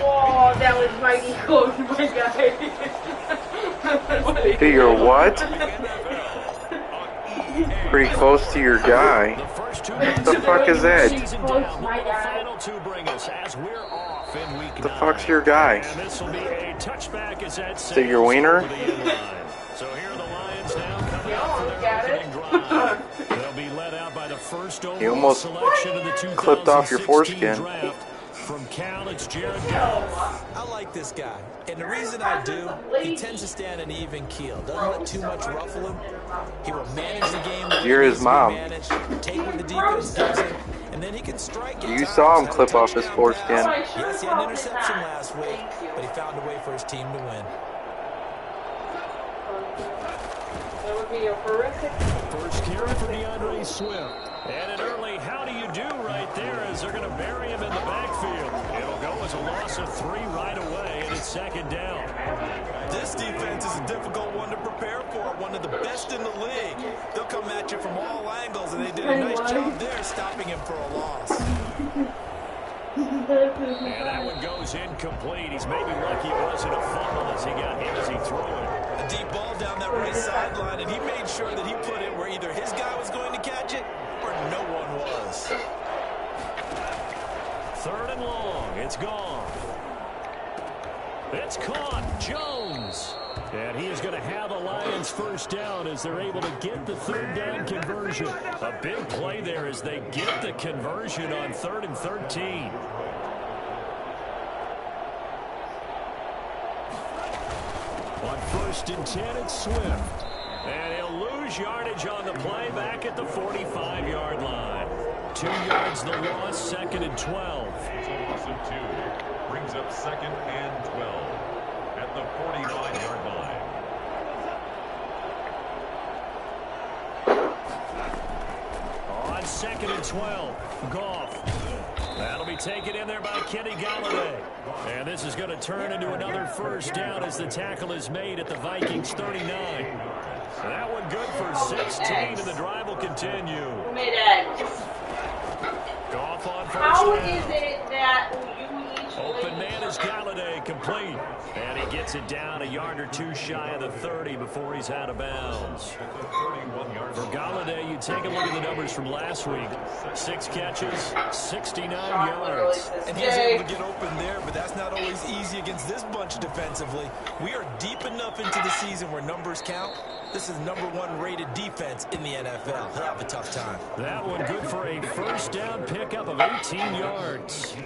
Oh, that was mighty close, my guy. To your what? Pretty close to your guy. What the fuck is that? Close, my guy. What the fuck's your guy? Is it your wiener? So here are the Lions now coming out for their opening drive. They'll be led out by the first overall You almost selection of the 2016 clipped off your foreskin. draft. From Cal, it's Jared Goff. I like this guy, and the reason I do, he tends to stand an even keel. Doesn't let too much ruffle him. He will manage the game. You're his mom. Take what the defense gives him, and then he can strike it. You saw him clip off his foreskin. Yes, he had an interception last week, but he found a way for his team to win. That would be a horrific. First carry for DeAndre Swift. And an early how do you do right there as they're going to bury him in the backfield. It'll go as a loss of 3 right away, and it's second down. This defense is a difficult one to prepare for, one of the best in the league. They'll come at you from all angles, and they did a nice job there stopping him for a loss. And that one goes incomplete. He's maybe lucky it wasn't a fumble as he got hit as he threw it. A deep ball down that right sideline, and he made sure that he put it where either his guy was going to catch it or no one was. Third and long. It's gone. It's caught. Jones. And he is going to have a Lions first down as they're able to get the third down conversion. A big play there as they get the conversion on 3rd and 13. On 1st and 10, it's Swift. And he'll lose yardage on the play back at the 45-yard line. 2 yards the loss, 2nd and 12. It's a loss of 2. Brings up 2nd and 12 at the 45-yard line. On 2nd and 12, Goff. That'll be taken in there by Kenny Galladay. And this is going to turn into another first down as the tackle is made at the Vikings 39. That one good for 16, and the drive will continue. Goff on first How down. is it that you each Open man is Galladay, complete. And he gets it down a yard or 2 shy of the 30 before he's out of bounds. For Galladay, you take a look at the numbers from last week. 6 catches, 69 yards. And he was able to get open there, but that's not always easy against this bunch defensively. We are deep enough into the season where numbers count. This is #1 rated defense in the NFL. He'll have a tough time. That one good for a first down pickup of 18 yards.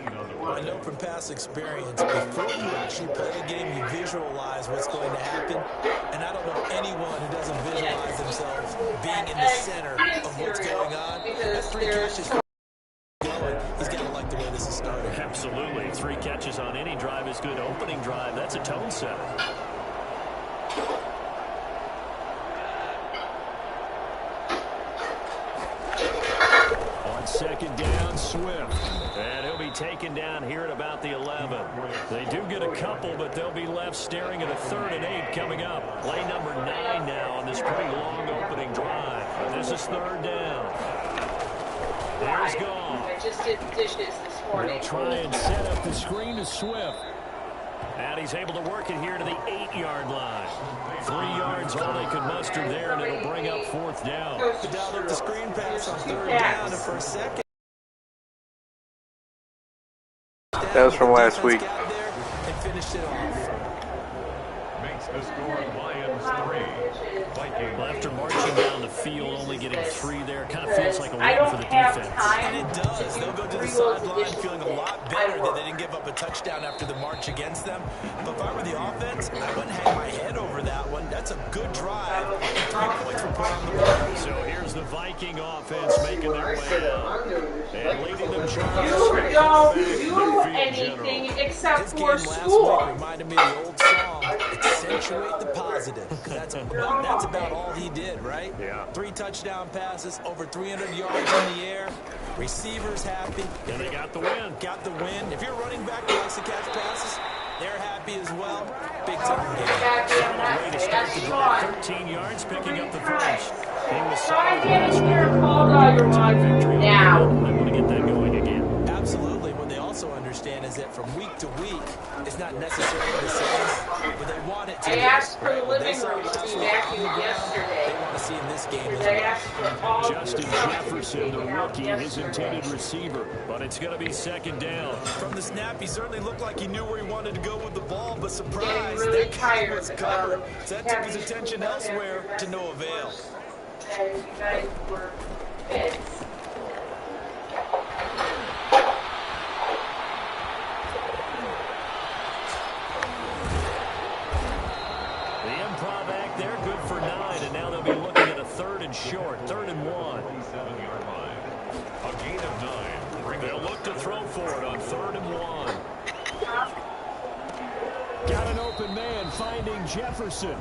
I know from past experience, before you actually play a game, you visualize what's going to happen. And I don't know anyone who doesn't visualize themselves being in the center of what's going on. That's 3 catches going. He's got to like the way this is starting. Absolutely. 3 catches on any drive is good. Opening drive, that's a tone setter. On 2nd down, Swift. And he'll be taken down here at about the 11. They do get a couple, but they'll be left staring at a 3rd and 8 coming up. Play number 9 now on this pretty long opening drive. This is 3rd down. There's Goff. I just did dishes this morning. They'll try and set up the screen to Swift. And he's able to work it here to the 8-yard line. 3 yards all they could muster there, and it'll bring up 4th down. Dialed up the screen pass on 3rd down, and for a second. That was from last week. Got there and finished it off. Makes the score Lions 3. Vikings. Well, after marching down the field, only getting 3 there, kind of feels like a I win don't for the have defense. time. And it does. They'll go to the sideline feeling a lot better that they didn't give up a touchdown after the march against them. But if I were the offense, I wouldn't hang my head over that one. That's a good drive. And 3 points were put on the board. So here's the Viking offense making their way out. And leading them charges. You don't do anything except This for game last school. week reminded me of the old song, accentuate the positive. That's about all he did, right? Yeah. 3 touchdown passes, over 300 yards in the air. Receivers happy. And they got the win. Got the win. If you're a running back who likes to catch passes, they're happy as well. Big time game. Exactly, I'm not Way to saying start that's the drive. Sean. 13 yards, picking up the first. He was Try to get in here and call out your one now. They want to get that going again. Absolutely. What they also understand week to week, it's not necessarily the same, but they want it to I be. asked for the What they living saw room to last be week on the vacuumed ground, yesterday. they want to see in this game as Because I well. asked for all Justin Jefferson, the rookie, his intended receiver. But it's going to be second down. From the snap, he certainly looked like he knew where he wanted to go with the ball, but surprise, Getting really that guy tired. was covered. So that took his attention elsewhere to no avail. And you guys were fit. The improv act there, good for 9, and now they'll be looking at a 3rd and short, 3rd and 1. 27-yard line. A gain of 9. They'll look to throw for it on 3rd and 1. Got an open man finding Jefferson.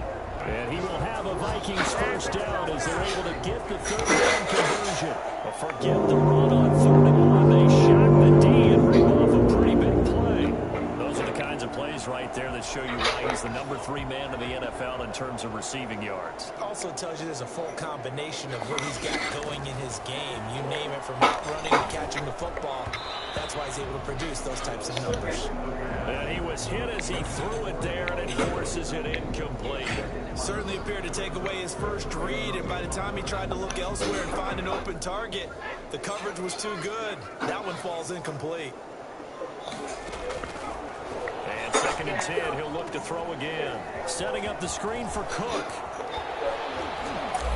And he will have a Vikings first down as they're able to get the 3rd down conversion. But forget the run on 3rd and 1. They shock the D and ring off a pretty big play. Those are the kinds of plays right there that show you why he's the number 3 man in the NFL in terms of receiving yards. Also tells you there's a full combination of what he's got going in his game. You name it, from out running to catching the football. That's why he's able to produce those types of numbers. And he was hit as he threw it there, and it forces it incomplete. Certainly appeared to take away his first read, and by the time he tried to look elsewhere and find an open target, the coverage was too good. That one falls incomplete. And 2nd and 10, he'll look to throw again. Setting up the screen for Cook.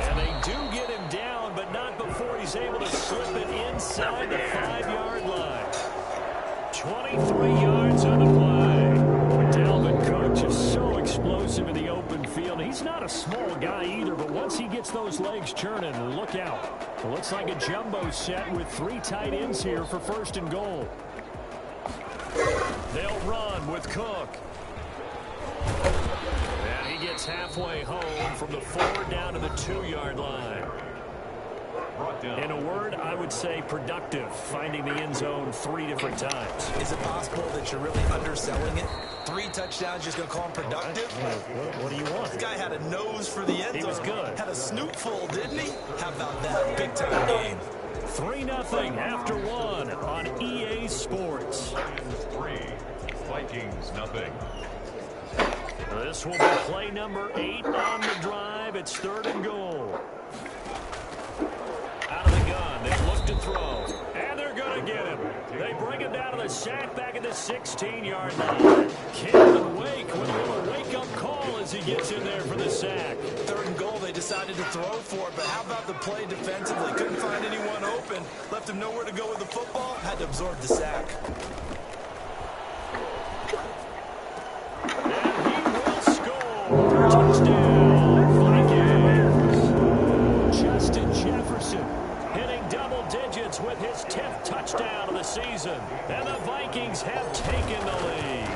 And they do get him down, but not before he's able to slip it inside the 5-yard line. 23 yards on the play. Dalvin Cook just so explosive in the open field. He's not a small guy either, but once he gets those legs churning, look out. It looks like a jumbo set with 3 tight ends here for 1st and goal. They'll run with Cook. And he gets halfway home from the 4 down to the 2-yard line. In a word, I would say productive, finding the end zone 3 different times. Is it possible that you're really underselling it? 3 touchdowns, just going to call him productive? What do you want? This guy had a nose for the end zone. He was good. Had a snoot full, didn't he? How about that big-time game? 3-0 after 1 on EA Sports. 3. Vikings nothing. This will be play number 8 on the drive. It's 3rd and goal. Out of the gun, they look to throw. And they're going to get him. They bring him down to the sack back at the 16-yard line. Calvin Wake with a little wake-up call as he gets in there for the sack. 3rd and goal, they decided to throw for it, but how about the play defensively? Couldn't find anyone open. Left him nowhere to go with the football. Had to absorb the sack. And he will score. Touchdown, Vikings. Justin Jefferson hitting double digits with his 10th touchdown of the season. And the Vikings have taken the lead.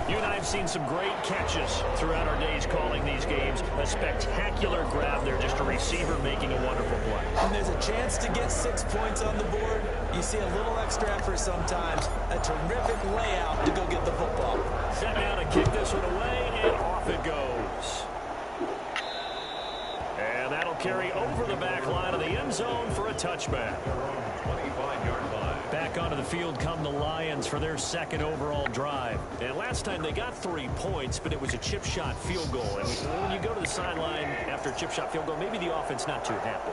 You and I have seen some great catches throughout our days calling these games. A spectacular grab there, just a receiver making a wonderful play. When there's a chance to get 6 points on the board, you see a little extra effort sometimes. A terrific layout to go get the football. Set down to kick this one away, and off it goes. And that'll carry over the back line of the end zone for a touchback. 25-yard line. Back onto the field come the Lions for their 2nd overall drive. And last time they got 3 points, but it was a chip shot field goal. And when you go to the sideline after a chip shot field goal, maybe the offense not too happy.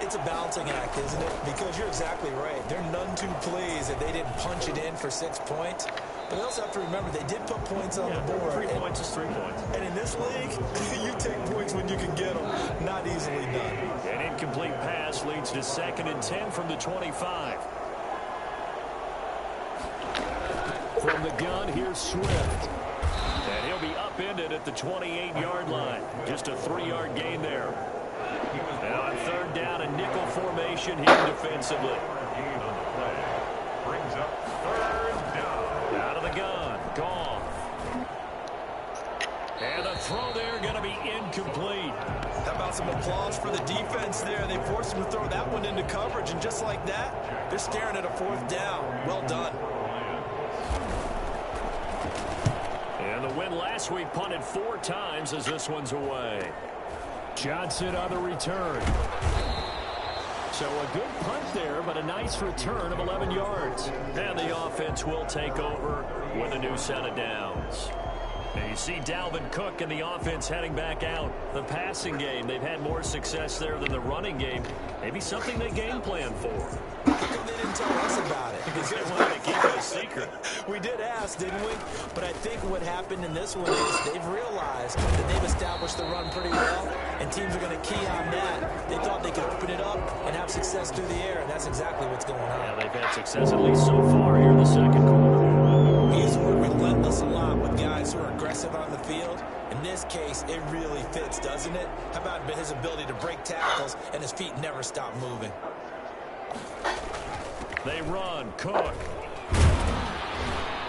It's a balancing act, isn't it? Because you're exactly right. They're none too pleased that they didn't punch it in for 6 points. But they also have to remember they did put points on the board. 3 points is 3 points. And in this league, you take points when you can get them. Not easily done. An incomplete pass leads to 2nd and 10 from the 25. From the gun, here's Swift. And he'll be upended at the 28-yard line. Just a 3-yard gain there. And on 3rd down, a nickel formation here defensively. Gain on the play. Brings up 3rd down. Out of the gun. Goff. And the throw there going to be incomplete. How about some applause for the defense there? They forced him to throw that one into coverage, and just like that, they're staring at a 4th down. Well done. And the win last week punted 4 times as this one's away. Johnson on the return. So a good punt there, but a nice return of 11 yards. And the offense will take over with a new set of downs. And you see Dalvin Cook and the offense heading back out. The passing game, they've had more success there than the running game. Maybe something they game plan for. How come they didn't tell us about it? Because they wanted to keep it a secret. We did ask, didn't we? But I think what happened in this one is they've realized that they've established the run pretty well, and teams are going to key on that. They thought they could open it up and have success through the air, and that's exactly what's going on. Yeah, they've had success at least so far here in the second quarter. We use the word relentless a lot with guys who are aggressive on the field. In this case, it really fits, doesn't it? How about his ability to break tackles and his feet never stop moving? They run. Cook.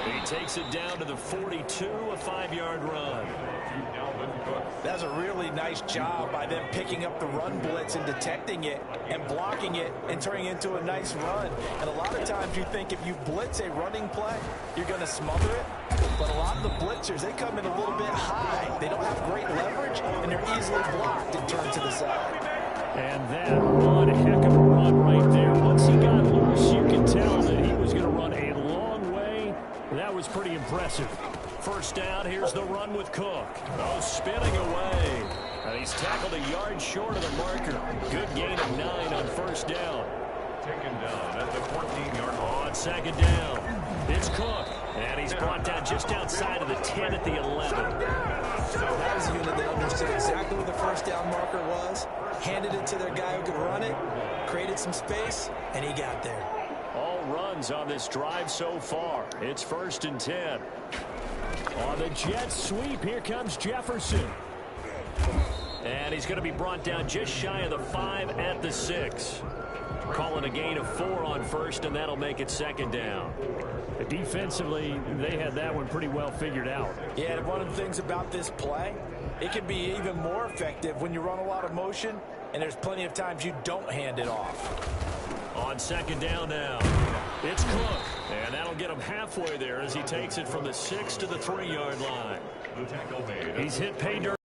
He takes it down to the 42, a 5-yard run. That's a really nice job by them picking up the run blitz and detecting it and blocking it and turning it into a nice run. And a lot of times you think if you blitz a running play, you're going to smother it. But a lot of the blitzers, they come in a little bit high. They don't have great leverage, and they're easily blocked and turned to the side. And that one, heck of a run right there. Once he got loose, you could tell that he was going to run a long way. That was pretty impressive. First down, here's the run with Cook. Oh, spinning away. And he's tackled a yard short of the marker. Good gain of 9 on first down. Taken down at the 14-yard line. On second down, it's Cook. And he's brought down just outside of the 10 at the 11. That was a unit that understood exactly where the first down marker was, handed it to their guy who could run it, created some space, and he got there. All runs on this drive so far. It's 1st and 10. On the jet sweep, here comes Jefferson. And he's going to be brought down just shy of the 5 at the 6. Calling a gain of 4 on first, and that'll make it 2nd down. Defensively, they had that one pretty well figured out. Yeah, and one of the things about this play, it can be even more effective when you run a lot of motion, and there's plenty of times you don't hand it off. On 2nd down now, it's Cook. And that'll get him halfway there as he takes it from the 6 to the 3-yard line. He's hit pay dirt,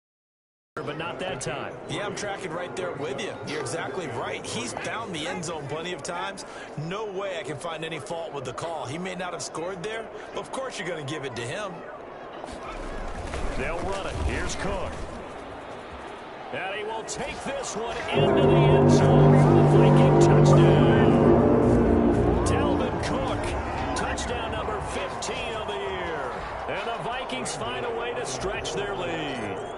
but not that time. Yeah, I'm tracking right there with you. You're exactly right. He's found the end zone plenty of times. No way I can find any fault with the call. He may not have scored there, but of course you're going to give it to him. They'll run it. Here's Cook. And he will take this one into the end zone for the Viking touchdown. Dalvin Cook, touchdown number 15 of the year. And the Vikings find a way to stretch their lead.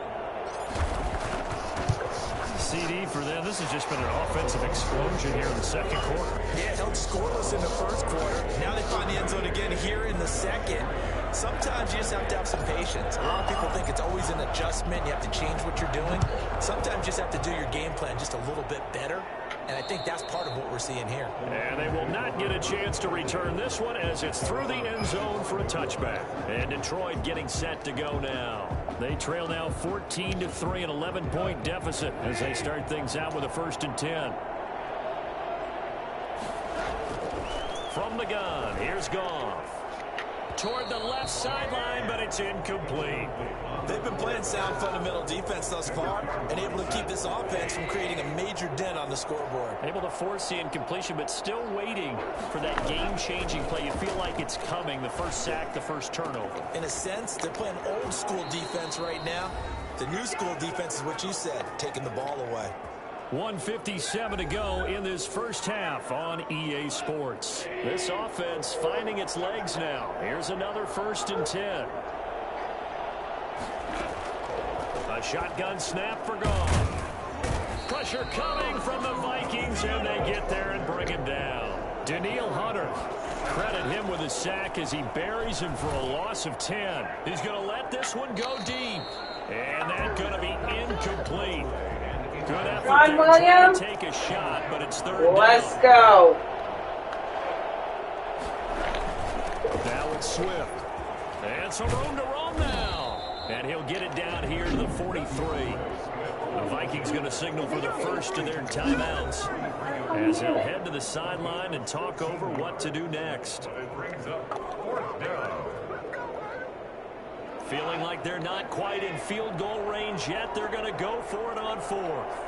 CD for them. This has just been an offensive explosion here in the second quarter. Yeah, held scoreless in the first quarter. Now they find the end zone again here in the second. Sometimes you just have to have some patience. A lot of people think it's always an adjustment. You have to change what you're doing. Sometimes you just have to do your game plan just a little bit better. And I think that's part of what we're seeing here. And they will not get a chance to return this one as it's through the end zone for a touchback. And Detroit getting set to go now. They trail now 14-3, an 11-point deficit as they start things out with a 1st and 10. From the gun, here's Goff. Toward the left sideline, but it's incomplete. They've been playing sound fundamental defense thus far and able to keep this offense from creating a major dent on the scoreboard. Able to force the incompletion, but still waiting for that game-changing play. You feel like it's coming, the first sack, the first turnover. In a sense, they're playing old-school defense right now. The new-school defense is what you said, taking the ball away. 1:57 to go in this first half on EA Sports. This offense finding its legs now. Here's another 1st and 10. A shotgun snap for Goff. Pressure coming from the Vikings, and they get there and bring him down. Danielle Hunter, credit him with a sack as he buries him for a loss of 10. He's going to let this one go deep. And that's going to be incomplete. Good effort Ron there William. to take a shot, but it's 3rd Let's down. go. Now it's Swift. And some room to roam now. And he'll get it down here to the 43. The Vikings going to signal for the first of their timeouts as they'll head to the sideline and talk over what to do next. It brings up 4th down. Feeling like they're not quite in field goal range yet. They're going to go for it on 4th.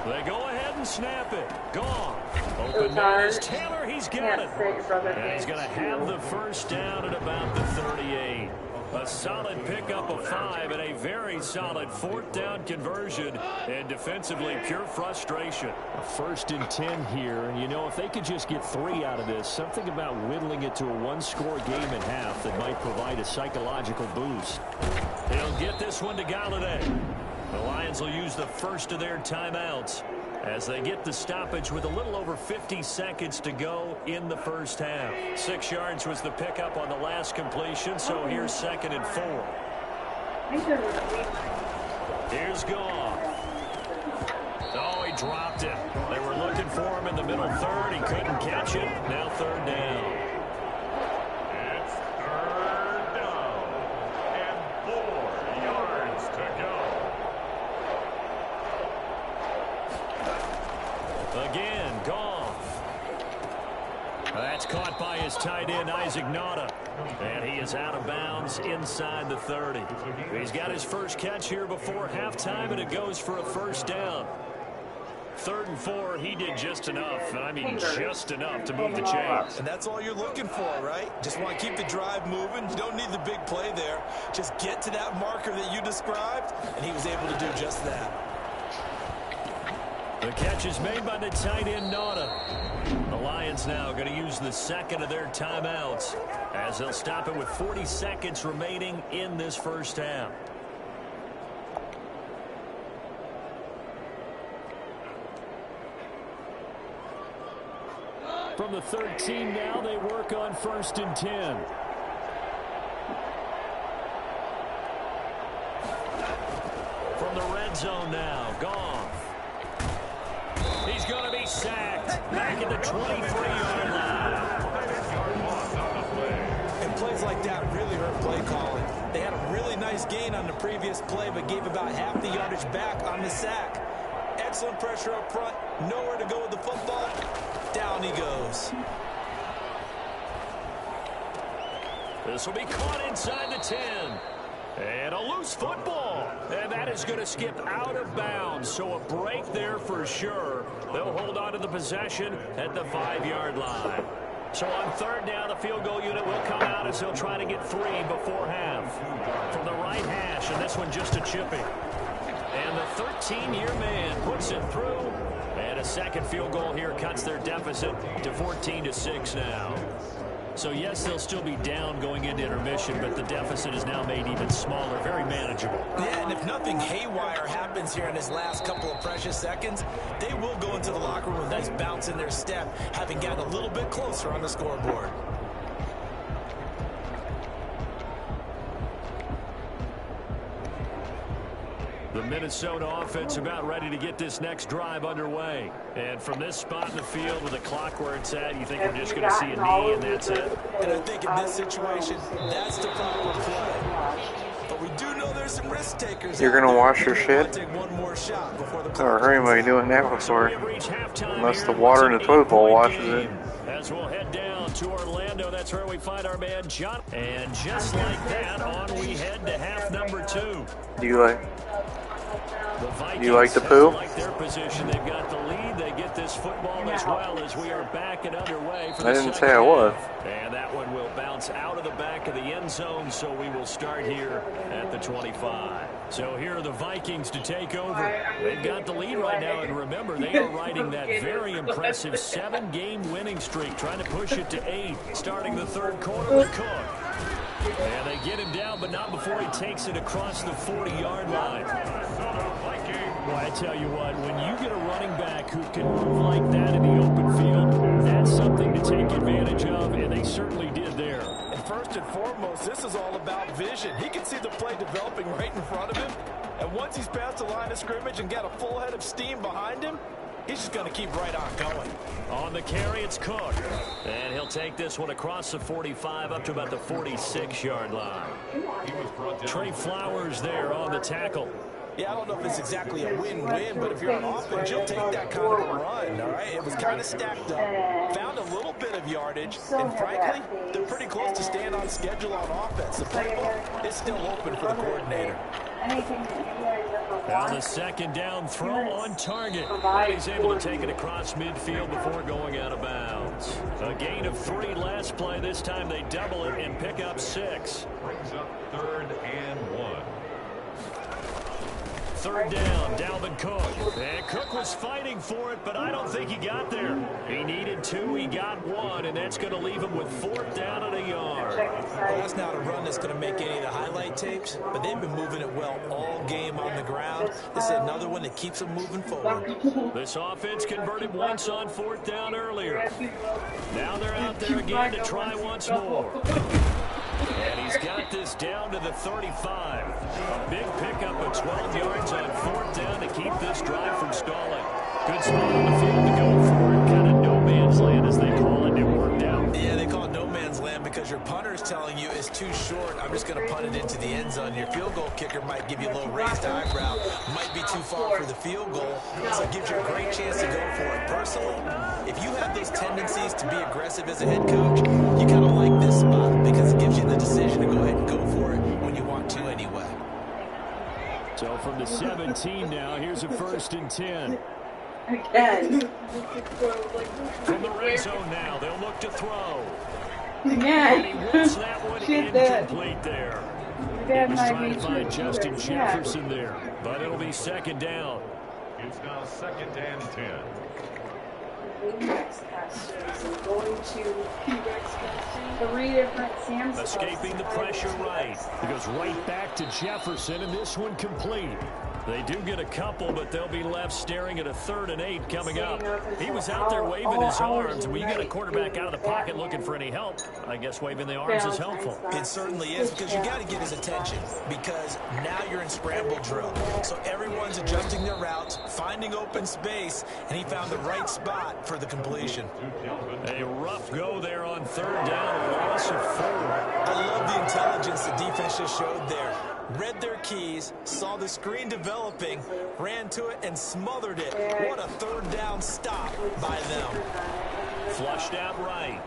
They go ahead and snap it. Gone. Open man is Taylor. He's got it. And he's going to have the first down at about the 38. A solid pickup of 5 and a very solid 4th down conversion. And defensively, pure frustration. A 1st and 10 here. And, you know, if they could just get 3 out of this, something about whittling it to a 1-score game at half that might provide a psychological boost. He'll get this one to Galladay. The Lions will use the first of their timeouts as they get the stoppage with a little over 50 seconds to go in the first half. 6 yards was the pickup on the last completion, so here's 2nd and 4. Here's Goff. Oh, he dropped it. They were looking for him in the middle third. He couldn't catch it. Now 3rd down. It's 3rd down and 4 yards to go. Again, Goff. That's caught by his tight end, Isaac Nauta. And he is out of bounds inside the 30. He's got his first catch here before halftime, and it goes for a 1st down. 3rd and 4, he did just enough, and I mean just enough to move the chains. And that's all you're looking for, right? Just want to keep the drive moving. You don't need the big play there. Just get to that marker that you described, and he was able to do just that. The catch is made by the tight end, Nauta. The Lions now going to use the 2nd of their timeouts as they'll stop it with 40 seconds remaining in this first half. From the 13 now, they work on 1st and 10. From the red zone now, Goff. He's going to be sacked back at the 23-yard line. And plays like that really hurt play calling. They had a really nice gain on the previous play, but gave about half the yardage back on the sack. Excellent pressure up front. Nowhere to go with the football. Down he goes. This will be caught inside the 10. And a loose football. And that is going to skip out of bounds. So a break there for sure. They'll hold on to the possession at the 5-yard line. So on 3rd down, the field goal unit will come out as they'll try to get 3 before half. From the right hash, and this one just a chipping. And the 13-year man puts it through. And a 2nd field goal here cuts their deficit to 14-6 now. So, yes, they'll still be down going into intermission, but the deficit is now made even smaller, very manageable. Yeah, and if nothing haywire happens here in his last couple of precious seconds, they will go into the locker room with a nice bounce in their step, having gotten a little bit closer on the scoreboard. The Minnesota offense about ready to get this next drive underway. And from this spot in the field with the clock where it's at, you think we're just going to see a knee and that's it? And I think in this situation, that's the proper play. But we do know there's some risk takers. You're going to wash your shit? Take one more shot before the Or hurry, am I doing that before? Unless the water in the toilet bowl washes it. As we'll head down to Orlando, that's where we find our man John. And just like that, on we head to half number 2. Do you like the poo? Like their position, they've got the lead. They get this football as well as we are back and underway for the I didn't say I was. And that one will bounce out of the back of the end zone, so we will start here at the 25. So here are the Vikings to take over. They've got the lead right now, and remember, they are riding that very impressive 7-game winning streak, trying to push it to 8, starting the 3rd quarter with Cook. And they get him down, but not before he takes it across the 40-yard line. Well, I tell you what, when you get a running back who can move like that in the open field, that's something to take advantage of, and they certainly did there. And first and foremost, this is all about vision. He can see the play developing right in front of him, and once he's past the line of scrimmage and got a full head of steam behind him, he's just going to keep right on going. On the carry, it's Cook. And he'll take this one across the 45 up to about the 46-yard line. Trey Flowers there on the tackle. Yeah, I don't know if it's exactly a win-win, but if you're on offense, you'll take that kind of a run, all right? It was kind of stacked up. Found a little bit of yardage, and frankly, they're pretty close to staying on schedule on offense. The playbook is still open for the coordinator. anything that you guys ever On want. the second down throw on target. Provide He's able to for take it you. across midfield before going out of bounds. A gain of 3 last play. This time they double it and pick up 6. Brings up 3rd and 1. Third down, Dalvin Cook. And Cook was fighting for it, but I don't think he got there. He needed 2, he got 1, and that's going to leave him with 4th down and a yard. Well, that's not a run that's going to make any of the highlight tapes, but they've been moving it well all game on the ground. This is another one that keeps them moving forward. This offense converted once on 4th down earlier. Now they're out there again to try once more. And he's got this down to the 35. A big pickup of 12 yards on 4th down to keep this drive from stalling. Good spot on the field to go for it. Kind of no man's land, as they call it. It worked out. Yeah, they call it no man's land because your punter is telling you it's too short. I'm just going to punt it into the end zone. Your field goal kicker might give you a little raised eyebrow. Might be too far for the field goal, so it gives you a great chance to go for it. Personally, if you have those tendencies to be aggressive as a head coach, you kind of like this spot because it gives you the decision to go ahead and go for it when you want to anyway. So from the 17 now, here's a 1st and 10. Again. From the red zone now, they'll look to throw. Again. And he wants that one Shit, that. incomplete there. He was trying to find Justin Jefferson there. But it'll be 2nd down. It's now 2nd and 10. Going to 3 different Sam's. Escaping the pressure right. He goes right back to Jefferson, and this one complete. They do get a couple, but they'll be left staring at a 3rd and 8 coming up. He was out there waving his arms. When you get a quarterback out of the pocket looking for any help, I guess waving the arms is helpful. It certainly is because you got to get his attention because now you're in scramble drill. So everyone's adjusting their routes, finding open space, and he found the right spot for the completion. A rough go there on 3rd down, loss of 4. I love the intelligence the defense just showed there. Read their keys, saw the screen developing, ran to it, and smothered it. What a 3rd down stop by them. Flushed out right.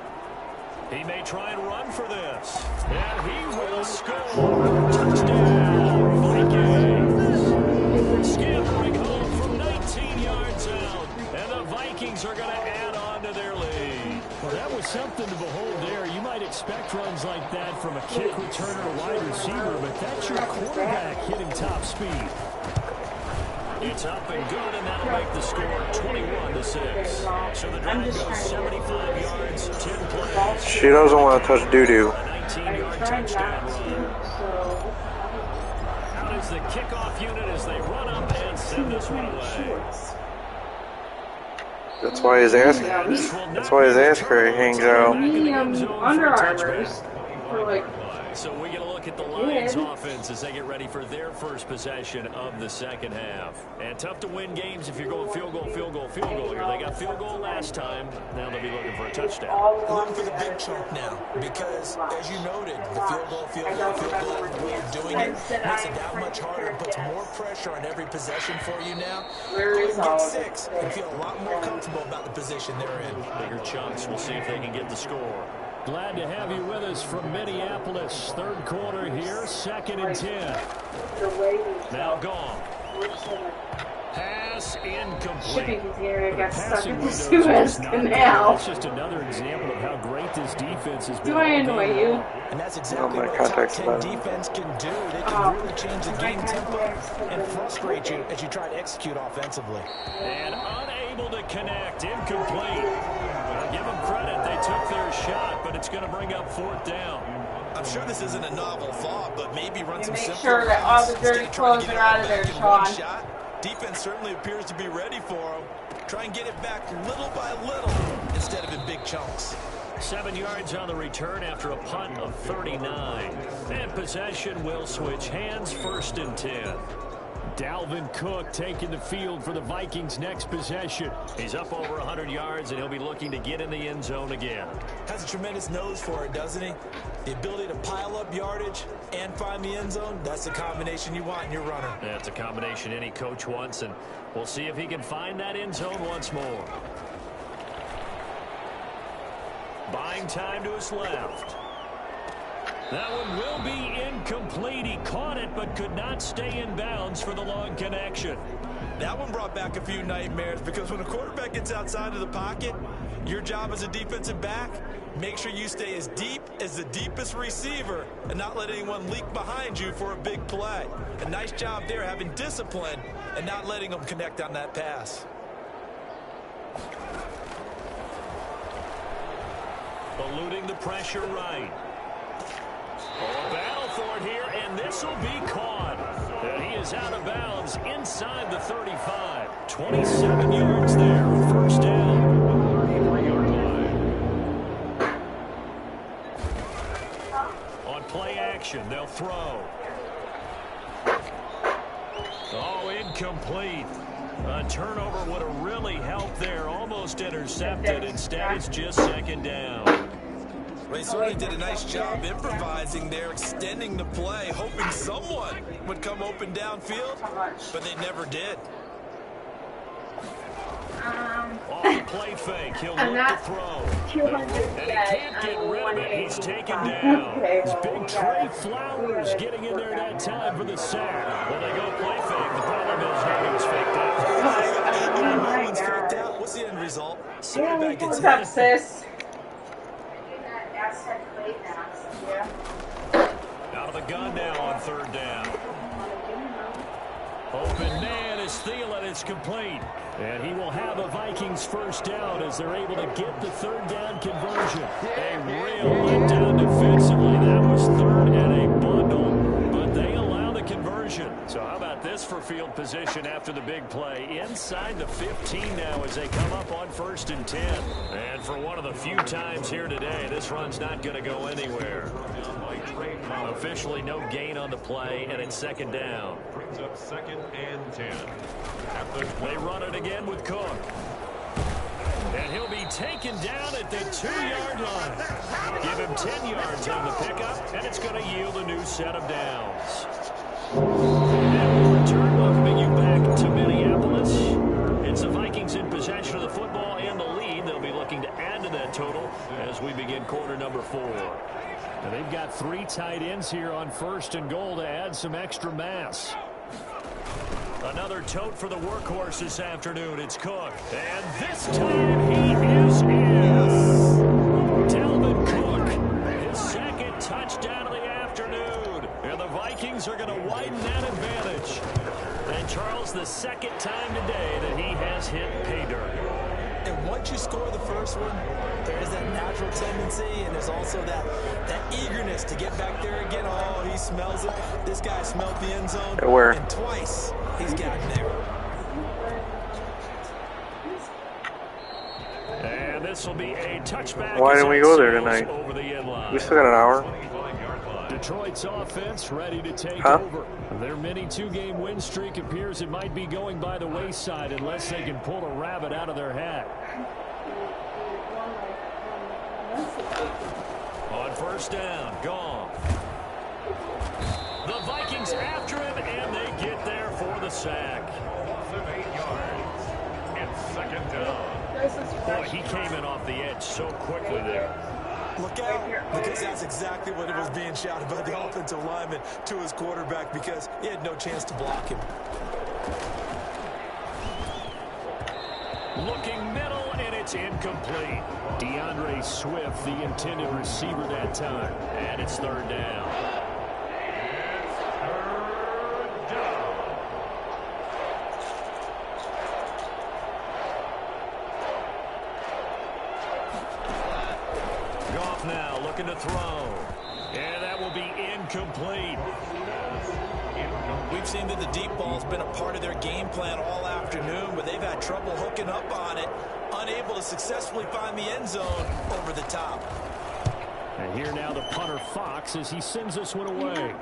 He may try and run for this. And he will score. Touchdown, Vikings. Scampering home from 19 yards out. And the Vikings are going to add on to their lead. Well, that was something to behold there. You might expect runs like that from a kick returner or wide receiver, but that's your quarterback hitting top speed. It's up and good, and that'll make the score 21-6. So the drive goes 75 yards, 10 plays. She doesn't want to touch doo-doo. A 19-yard touchdown run. Out is the kickoff unit as they run up and send this one away. That's why his ass crack hangs out. Medium Under Armours for like. So we get a look at the Lions offense as they get ready for their first possession of the second half. And tough to win games if you're going field goal, field goal, field goal here. They got field goal last time. Now they'll be looking for a touchdown. Looking for the big chunk now because, as you noted, the field goal, the way of doing it makes it that much harder and puts more pressure on every possession for you now. Go and get 6 and feel a lot more comfortable about the position they're in. Bigger chunks. We'll see if they can get the score. Glad to have you with us from Minneapolis. 3rd quarter here, 2nd and 10. Now gone. Pass incomplete. Shipping container got stuck in the Passing Suez Canal. That's just another example of how great this defense has been. Do I annoy you? And that's exactly my what a top contact's 10 about. defense can do. They can really change the game tempo and frustrate you as you try to execute offensively. And unable to connect. Incomplete. Well, give them credit. They took their shot, but it's going to bring up 4th down. I'm sure this isn't a novel thought, but maybe run some Make simple sure that all the routes dirty instead of trying to clothes get are it all out of there, back in one Sean. shot. Defense certainly appears to be ready for them. Try and get it back little by little instead of in big chunks. 7 yards on the return after a punt of 39. And possession will switch hands, 1st and 10. Dalvin Cook taking the field for the Vikings' next possession. He's up over 100 yards, and he'll be looking to get in the end zone again. Has a tremendous nose for it, doesn't he? The ability to pile up yardage and find the end zone, that's the combination you want in your runner. That's a combination any coach wants, and we'll see if he can find that end zone once more. Buying time to his left. That one will be incomplete. He caught it but could not stay in bounds for the long connection. That one brought back a few nightmares because when a quarterback gets outside of the pocket, your job as a defensive back, make sure you stay as deep as the deepest receiver and not let anyone leak behind you for a big play. A nice job there having discipline and not letting them connect on that pass. Eluding the pressure right. Oh, battle for it here, and this will be caught. And he is out of bounds inside the 35. 27 yards there, first down. On play action, they'll throw. Oh, incomplete. A turnover would have really helped there. Almost intercepted. Instead, it's just second down. They certainly did a nice job improvising there, extending the play, hoping someone would come open downfield, but they never did. Off the play fake, he'll look to throw. And he can't get rid of it. He's taken down. It's big Trey Flowers getting in there that time for the sack. When they go play fake, the problem is he was faked out. What's the end result? What's up, sis? Out of the gun now on third down. Open man is Thielen. It's complete. And he will have a Vikings first down as they're able to get the third down conversion. A real letdown defensively. That was third and a bundle, but they allow the conversion. So how about this for field position after the big play? Inside the 15 now as they come up on 1st and 10. And for one of the few times here today, this run's not going to go anywhere. Officially no gain on the play, and it's second down. Brings up 2nd and 10. They run it again with Cook. And he'll be taken down at the 2-yard line. Give him 10 yards on the pickup, and it's going to yield a new set of downs. And we'll return, welcoming you back to Minneapolis. It's the Vikings in possession of the football and the lead. They'll be looking to add to that total as we begin quarter number 4. And they've got 3 tight ends here on 1st and goal to add some extra mass. Another tote for the workhorse this afternoon. It's Cook. And this time he is in. Dalvin Cook, his 2nd touchdown of the afternoon. And the Vikings are going to widen that advantage. And Charles, the 2nd time today that he has hit pay dirt. And once you score the first one, there is that natural tendency, and there's also that eagerness to get back there again. Oh, he smells it. This guy smelled the end zone. Where? And twice he's gotten there. And this will be a touchback. Why didn't we go there tonight? Over the end line. We still got an hour. Detroit's offense ready to take over. Their mini 2-game win streak appears it might be going by the wayside unless they can pull a rabbit out of their hat. On 1st down, gone. The Vikings after him, and they get there for the sack. 8 yards. It's 2nd down. Boy, he came in off the edge so quickly there. Look out, because that's exactly what it was being shouted by the offensive lineman to his quarterback because he had no chance to block him. Looking middle, and it's incomplete. DeAndre Swift, the intended receiver that time. And it's 3rd down. Goff now looking to throw. And that will be incomplete. We've seen that the deep ball's been a part of their game plan all afternoon, but they've had trouble hooking up on it, unable to successfully find the end zone over the top. And here now the punter Fox as he sends this one away.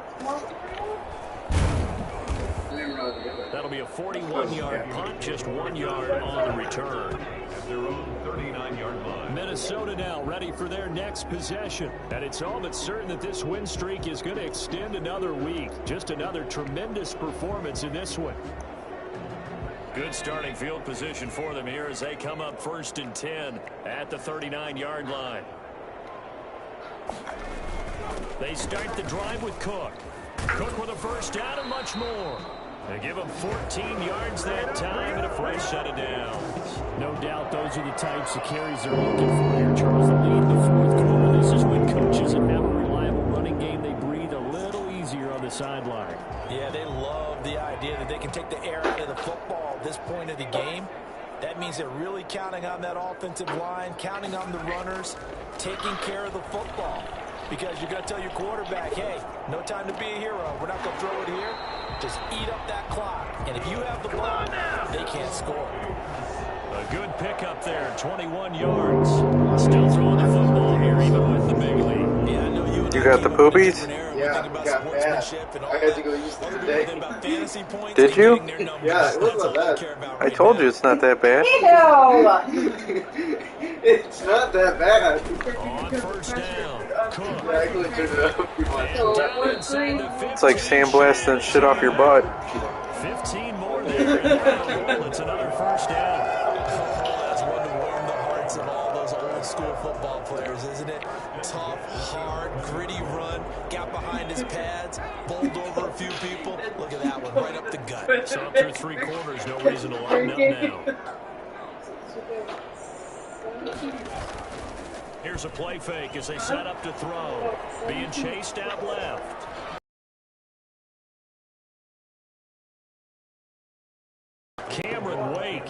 That'll be a 41-yard punt, just 1 yard on the return. At their own 39-yard line. Minnesota now ready for their next possession. And it's all but certain that this win streak is going to extend another week. Just another tremendous performance in this one. Good starting field position for them here as they come up 1st and 10 at the 39-yard line. They start the drive with Cook. Cook with a first down and much more. They give him 14 yards that time and a fresh set of downs. No doubt those are the types of carries they're looking for here, Charles. The lead in the fourth quarter. This is when coaches that have a reliable running game, they breathe a little easier on the sideline. Yeah, they love the idea that they can take the air out of the football at this point of the game. That means they're really counting on that offensive line, counting on the runners, taking care of the football. Because you're going to tell your quarterback, hey, no time to be a hero. We're not going to throw it here. Just eat up that clock. And if you have the ball, they can't score. A good pickup there, 21 yards. Still throwing the football here, even with the big lead. Yeah, I know you got the poopies? Yeah, got bad. I had to go use it today. Did you? Yeah, it wasn't bad. I told you it's not that bad. It's not that bad. On first down, Cook. I actually turned it up. It's like sandblasting shit off your butt. 15 more there. It's another first down. That's one to warm the hearts of all those old school football players, isn't it? Tough, hard, gritty run. Got behind his pads, bowled over a few people. Look at that one, right up the gut. So through 3 quarters, no reason to line up now. Here's a play fake as they set up to throw. Being chased out left. Cameron Wake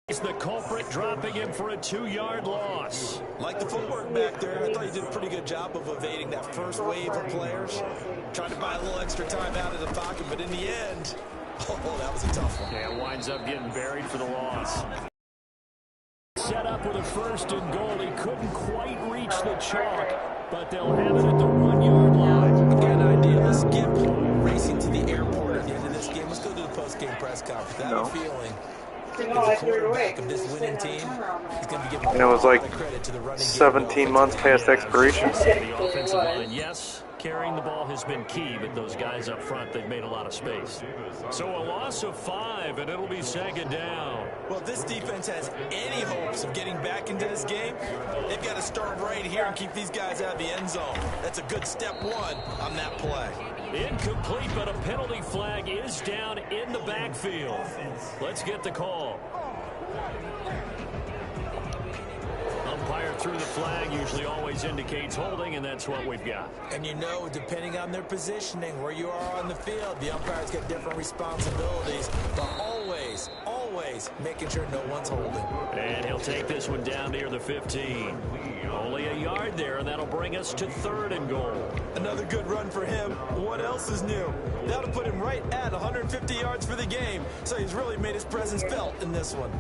is the culprit, dropping him for a 2-yard loss. Like the footwork back there, I thought you did a pretty good job of evading that first wave of players. Trying to buy a little extra time out of the pocket, but in the end, oh, that was a tough one. Yeah, winds up getting buried for the loss. Set up with a first and goal. He couldn't quite reach the chalk, but they'll have it at the 1-yard line. I've got an idea. Let's skip racing to the airport at the end of this game. Let's go to the post-game press conference. I have a feeling the quarterback of this winning team is going to be giving And it was like credit to the running 17 months past expiration. The offensive line, yes, carrying the ball has been key, but those guys up front, they've made a lot of space. So a loss of 5, and it'll be second down. Well, if this defense has any hopes of getting back into this game, they've got to start right here and keep these guys out of the end zone. That's a good step 1 on that play. Incomplete, but a penalty flag is down in the backfield. Let's get the call. Umpire threw the flag, usually always indicates holding, and that's what we've got. And you know, depending on their positioning, where you are on the field, the umpires get different responsibilities, but always, always making sure no one's holding. And he'll take this one down near the 15. Only a yard there, and that'll bring us to 3rd and goal. Another good run for him. What else is new? That'll put him right at 150 yards for the game, so he's really made his presence felt in this one.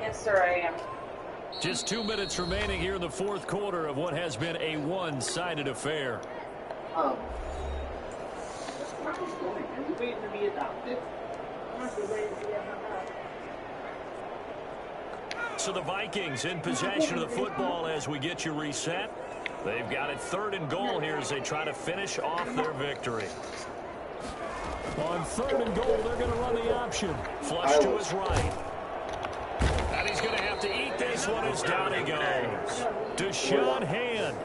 Yes, sir, I am. Just 2 minutes remaining here in the 4th quarter of what has been a one-sided affair. Waiting to be adopted. So the Vikings in possession of the football as we get you reset. They've got it 3rd and goal here as they try to finish off their victory. On 3rd and goal, they're going to run the option. Flush to his right. And he's going to have to eat this one as down he goes. Deshaun Hand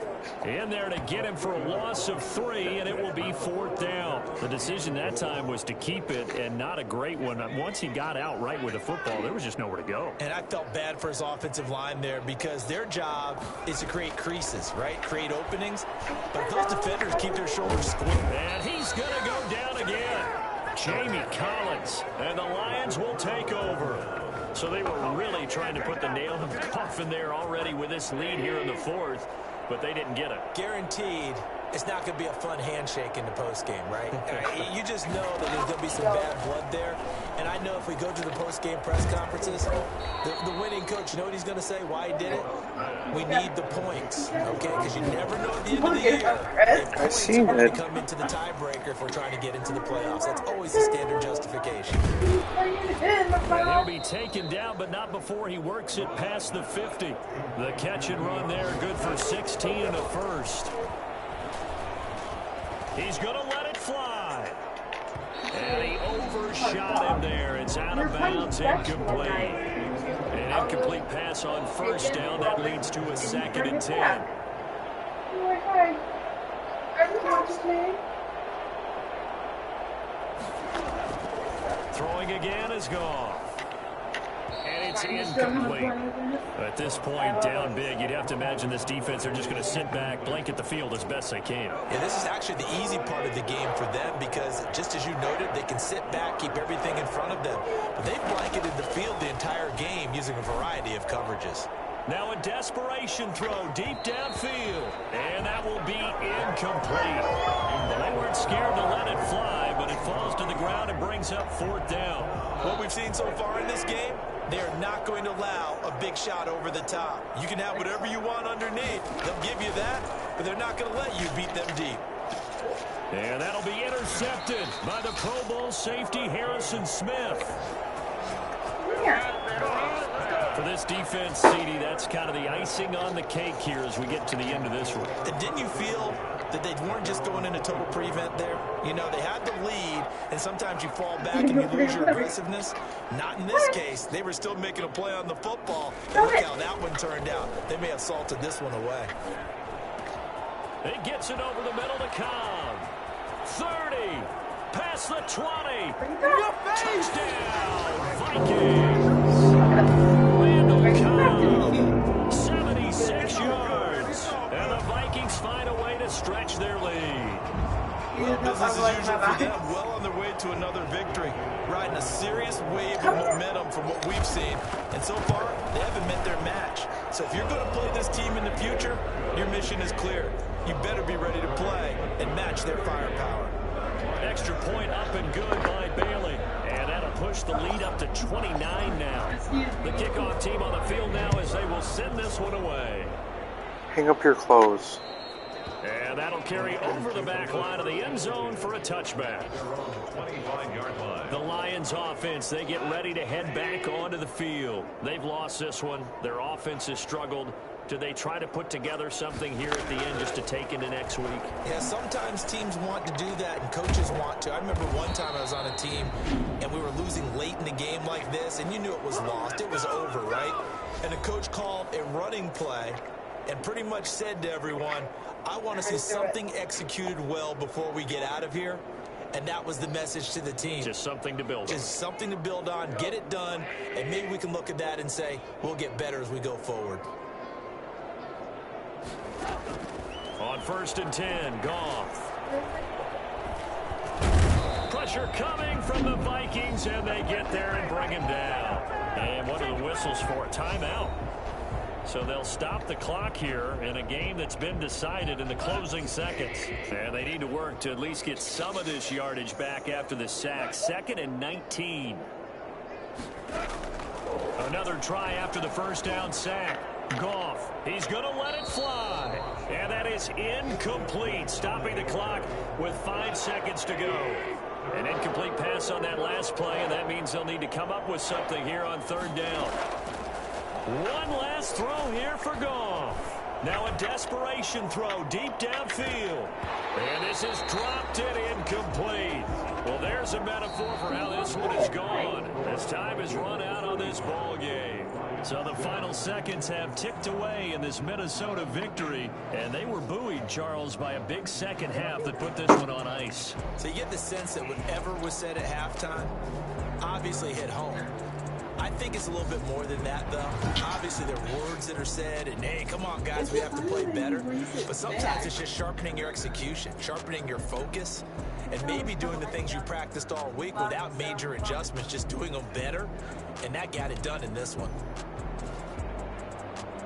in there to get him for a loss of 3, and it will be 4th down. The decision that time was to keep it, and not a great one. Once he got out right with the football, there was just nowhere to go. And I felt bad for his offensive line there because their job is to create creases, right? Create openings. But if those defenders keep their shoulders squared. And he's going to go down again. Jamie Collins, and the Lions will take over. So they were really trying to put the nail in the coffin there already with this lead here in the 4th, but they didn't get it. Guaranteed it's not going to be a fun handshake in the postgame, right? You just know that there's going to be some bad blood there. And I know if we go to the postgame press conferences, the winning coach, you know what he's going to say, why he did it? We need the points, okay? Because you never know at the end of the year. I seen it. Come into the tiebreaker if we're trying to get into the playoffs. That's always the standard justification. And he'll be taken down, but not before he works it past the 50. The catch and run there, good for 16 and a first. He's going to let it fly. And he overshot him there. It's out of bounds, incomplete. And incomplete pass on first down. That leads to a 2nd and 10. Throwing again is gone. And it's incomplete. At this point, down big, you'd have to imagine this defense, they're just going to sit back, blanket the field as best they can. Yeah, this is actually the easy part of the game for them because, just as you noted, they can sit back, keep everything in front of them. But they've blanketed the field the entire game using a variety of coverages. Now a desperation throw deep downfield. And that will be incomplete. They weren't scared to let it fly, but it falls to the ground and brings up 4th down. What we've seen so far in this game, they are not going to allow a big shot over the top. You can have whatever you want underneath. They'll give you that, but they're not going to let you beat them deep. And that'll be intercepted by the Pro Bowl safety Harrison Smith. For this defense, CD, that's kind of the icing on the cake here as we get to the end of this one. And didn't you feel that they weren't just going into total prevent there? You know, they had the lead, and sometimes you fall back and you lose your aggressiveness. Not in this case. They were still making a play on the football. And look how that one turned out. They may have salted this one away. It gets it over the middle to Cobb. 30. Past the 20. Touchdown, Vikings. 76 yards. And the Vikings find a way to stretch their lead. Well, business as usual for them. Well on their way to another victory. Riding a serious wave of momentum from what we've seen. And so far, they haven't met their match. So if you're going to play this team in the future, your mission is clear. You better be ready to play and match their firepower. Extra point up and good by Bailey. And that'll push the lead up to 29 now. The kickoff team on the field now as they will send this one away. Hang up your clothes. And that'll carry over the back line of the end zone for a touchback. The Lions offense, they get ready to head back onto the field. They've lost this one. Their offense has struggled. Do they try to put together something here at the end just to take into next week? Yeah, sometimes teams want to do that and coaches want to. I remember one time I was on a team and we were losing late in the game like this, and you knew it was lost. It was over, right? And the coach called a running play and pretty much said to everyone, I want to see something executed well before we get out of here. And that was the message to the team. Just something to build on. Just something to build on, get it done, and maybe we can look at that and say, we'll get better as we go forward. On 1st and 10, Goff. Pressure coming from the Vikings, and they get there and bring him down. And what are the whistles for? Timeout. So they'll stop the clock here in a game that's been decided in the closing seconds. And they need to work to at least get some of this yardage back after the sack. 2nd and 19. Another try after the first down sack. Goff, he's going to let it fly. And that is incomplete, stopping the clock with 5 seconds to go. An incomplete pass on that last play, and that means they'll need to come up with something here on 3rd down. One last throw here for Goff. Now a desperation throw deep downfield. And this is dropped and incomplete. Well, there's a metaphor for how this one is gone as time has run out on this ball game. So the final seconds have ticked away in this Minnesota victory, and they were buoyed, Charles, by a big second half that put this one on ice. So you get the sense that whatever was said at halftime obviously hit home. I think it's a little bit more than that, though. Obviously, there are words that are said, and, hey, come on, guys, we have to play better. But sometimes it's just sharpening your execution, sharpening your focus, and maybe doing the things you practiced all week without major adjustments, just doing them better, and that got it done in this one.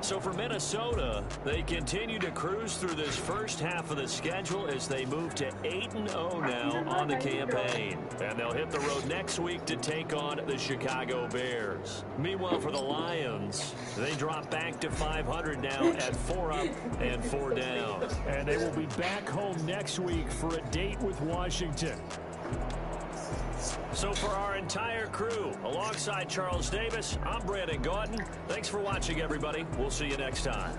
So for Minnesota, they continue to cruise through this first half of the schedule as they move to 8-0 now on the campaign. And they'll hit the road next week to take on the Chicago Bears. Meanwhile, for the Lions, they drop back to 500 now at 4 up and 4 down. And they will be back home next week for a date with Washington. So for our entire crew, alongside Charles Davis, I'm Brandon Gauton. Thanks for watching, everybody. We'll see you next time.